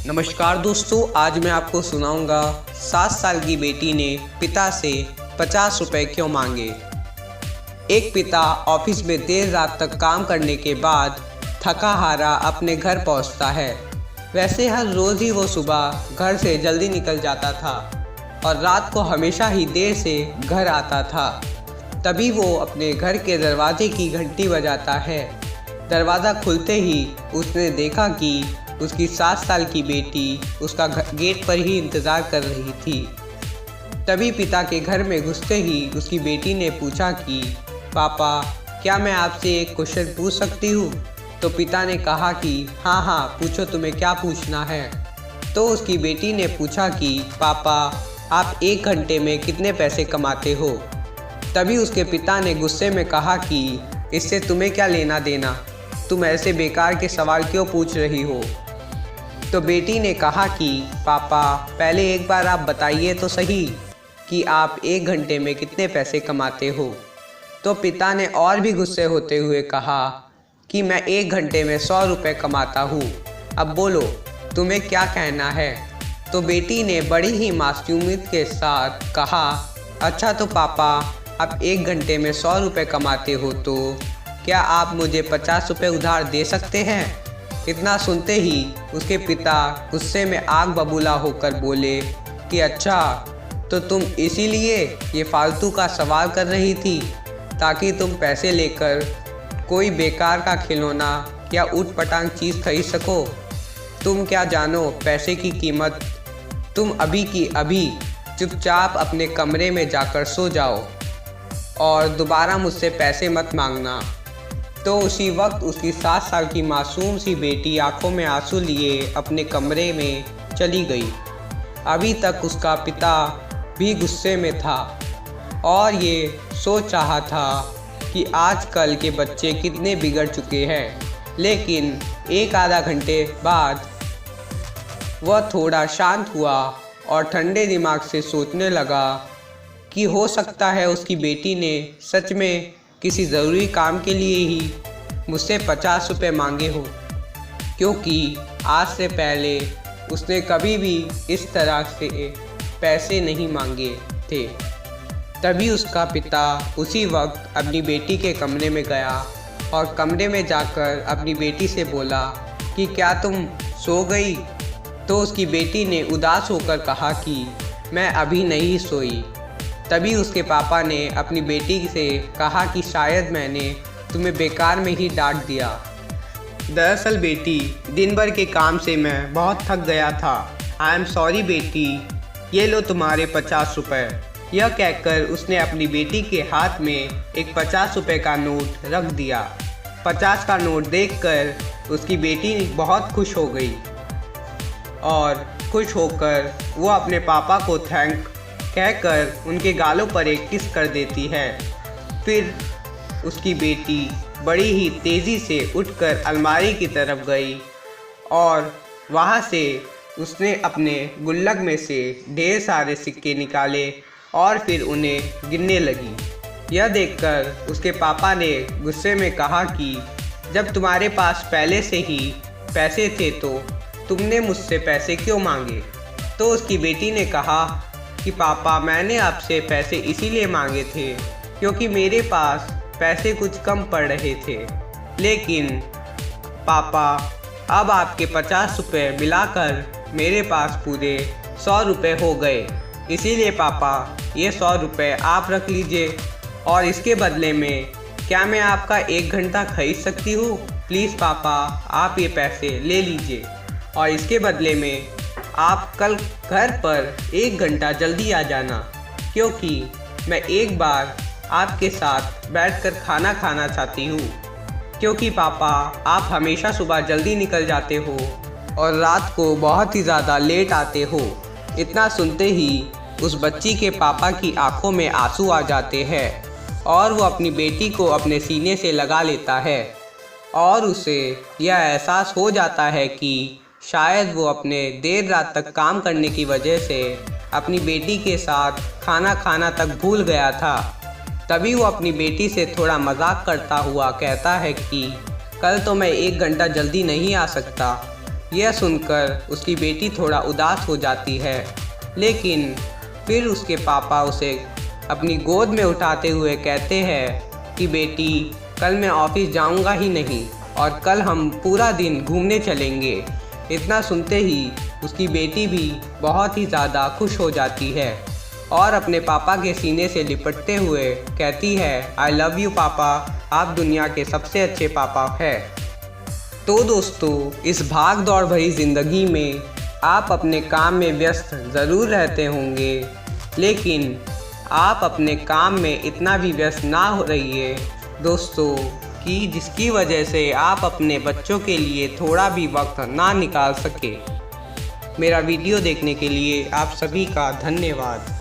नमस्कार दोस्तों, आज मैं आपको सुनाऊंगा 7 साल की बेटी ने पिता से 50 रुपए क्यों मांगे। एक पिता ऑफिस में देर रात तक काम करने के बाद थका हारा अपने घर पहुंचता है। वैसे हर रोज़ ही वो सुबह घर से जल्दी निकल जाता था और रात को हमेशा ही देर से घर आता था। तभी वो अपने घर के दरवाजे की घंटी बजाता है। दरवाज़ा खुलते ही उसने देखा कि उसकी 7 साल की बेटी उसका गेट पर ही इंतज़ार कर रही थी। तभी पिता के घर में घुसते ही उसकी बेटी ने पूछा कि पापा, क्या मैं आपसे एक क्वेश्चन पूछ सकती हूँ। तो पिता ने कहा कि हाँ पूछो, तुम्हें क्या पूछना है। तो उसकी बेटी ने पूछा कि पापा, आप 1 घंटे में कितने पैसे कमाते हो। तभी उसके पिता ने गुस्से में कहा कि इससे तुम्हें क्या लेना देना, तुम ऐसे बेकार के सवाल क्यों पूछ रही हो। तो बेटी ने कहा कि पापा, पहले एक बार आप बताइए तो सही कि आप 1 घंटे में कितने पैसे कमाते हो। तो पिता ने और भी गुस्से होते हुए कहा कि मैं 1 घंटे में 100 रुपये कमाता हूँ। अब बोलो, तुम्हें क्या कहना है। तो बेटी ने बड़ी ही मासूमियत के साथ कहा, अच्छा तो पापा, आप 1 घंटे में 100 रुपये कमाते हो तो क्या आप मुझे 50 रुपये उधार दे सकते हैं। इतना सुनते ही उसके पिता गुस्से में आग बबूला होकर बोले कि अच्छा, तो तुम इसीलिए ये फालतू का सवाल कर रही थी ताकि तुम पैसे लेकर कोई बेकार का खिलौना या ऊट-पटांग चीज़ खरीद सको। तुम क्या जानो पैसे की कीमत। तुम अभी की अभी चुपचाप अपने कमरे में जाकर सो जाओ और दोबारा मुझसे पैसे मत मांगना। तो उसी वक्त उसकी 7 साल की मासूम सी बेटी आंखों में आंसू लिए अपने कमरे में चली गई। अभी तक उसका पिता भी गुस्से में था और ये सोच रहा था कि आजकल के बच्चे कितने बिगड़ चुके हैं। लेकिन एक आधा घंटे बाद वह थोड़ा शांत हुआ और ठंडे दिमाग से सोचने लगा कि हो सकता है उसकी बेटी ने सच में किसी ज़रूरी काम के लिए ही मुझसे 50 रुपये मांगे हो, क्योंकि आज से पहले उसने कभी भी इस तरह से पैसे नहीं मांगे थे। तभी उसका पिता उसी वक्त अपनी बेटी के कमरे में गया और कमरे में जाकर अपनी बेटी से बोला कि क्या तुम सो गई। तो उसकी बेटी ने उदास होकर कहा कि मैं अभी नहीं सोई। तभी उसके पापा ने अपनी बेटी से कहा कि शायद मैंने तुम्हें बेकार में ही डांट दिया। दरअसल बेटी, दिन भर के काम से मैं बहुत थक गया था। आई एम सॉरी बेटी, ये लो तुम्हारे 50 रुपये। यह कहकर उसने अपनी बेटी के हाथ में एक 50 रुपये का नोट रख दिया। 50 का नोट देखकर उसकी बेटी बहुत खुश हो गई और खुश होकर वो अपने पापा को थैंक कहकर उनके गालों पर एक किस कर देती है। फिर उसकी बेटी बड़ी ही तेज़ी से उठकर अलमारी की तरफ गई और वहाँ से उसने अपने गुल्लक में से ढेर सारे सिक्के निकाले और फिर उन्हें गिनने लगी। यह देखकर उसके पापा ने गुस्से में कहा कि जब तुम्हारे पास पहले से ही पैसे थे तो तुमने मुझसे पैसे क्यों मांगे। तो उसकी बेटी ने कहा कि पापा, मैंने आपसे पैसे इसीलिए मांगे थे क्योंकि मेरे पास पैसे कुछ कम पड़ रहे थे। लेकिन पापा, अब आपके 50 रुपये मिलाकर मेरे पास पूरे 100 रुपये हो गए। इसीलिए पापा, ये 100 रुपये आप रख लीजिए और इसके बदले में क्या मैं आपका 1 घंटा खरीद सकती हूँ। प्लीज़ पापा, आप ये पैसे ले लीजिए और इसके बदले में आप कल घर पर 1 घंटा जल्दी आ जाना, क्योंकि मैं एक बार आपके साथ बैठकर खाना खाना चाहती हूँ। क्योंकि पापा, आप हमेशा सुबह जल्दी निकल जाते हो और रात को बहुत ही ज़्यादा लेट आते हो। इतना सुनते ही उस बच्ची के पापा की आंखों में आंसू आ जाते हैं और वो अपनी बेटी को अपने सीने से लगा लेता है और उसे यह एहसास हो जाता है कि शायद वो अपने देर रात तक काम करने की वजह से अपनी बेटी के साथ खाना खाना तक भूल गया था। तभी वो अपनी बेटी से थोड़ा मजाक करता हुआ कहता है कि कल तो मैं 1 घंटा जल्दी नहीं आ सकता, यह सुनकर उसकी बेटी थोड़ा उदास हो जाती है, लेकिन फिर उसके पापा उसे अपनी गोद में उठाते हुए कहते हैं कि बेटी, कल मैं ऑफिस जाऊंगा ही नहीं और कल हम पूरा दिन घूमने चलेंगे। इतना सुनते ही उसकी बेटी भी बहुत ही ज़्यादा खुश हो जाती है और अपने पापा के सीने से लिपटते हुए कहती है, आई लव यू पापा, आप दुनिया के सबसे अच्छे पापा हैं। तो दोस्तों, इस भाग दौड़ भरी ज़िंदगी में आप अपने काम में व्यस्त ज़रूर रहते होंगे, लेकिन आप अपने काम में इतना भी व्यस्त ना हो रहिए दोस्तों कि जिसकी वजह से आप अपने बच्चों के लिए थोड़ा भी वक्त ना निकाल सके। मेरा वीडियो देखने के लिए आप सभी का धन्यवाद।